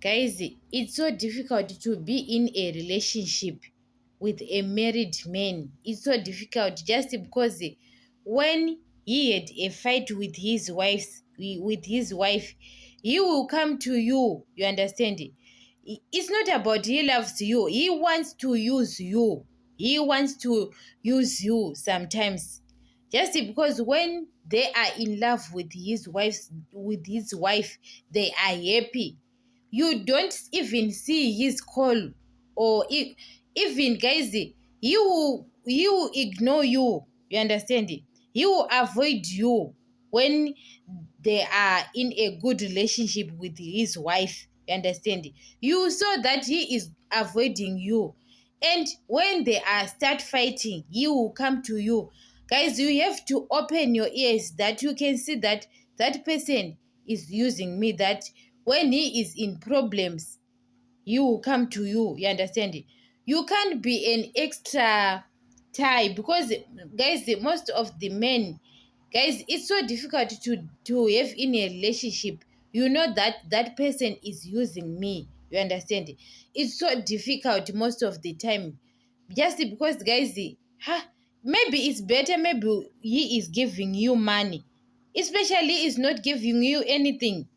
Guys, it's so difficult to be in a relationship with a married man. It's so difficult just because when he had a fight with his wife, he will come to you. You understand? It's not about he loves you. He wants to use you. He wants to use you sometimes. Just because when they are in love with his wife, they are happy. You don't even see his call, or even guys, he will ignore you. You understand? He will avoid you when they are in a good relationship with his wife. You understand? You saw that he is avoiding you, and when they are start fighting, he will come to you. Guys, you have to open your ears that you can see that that person is using me, that when he is in problems, he will come to you. You understand? You can't be an extra tie, because guys, most of the men, guys, it's so difficult to have in a relationship. You know that that person is using me. You understand? It's so difficult most of the time, just because guys, maybe it's better, maybe he is giving you money, especially is not giving you anything.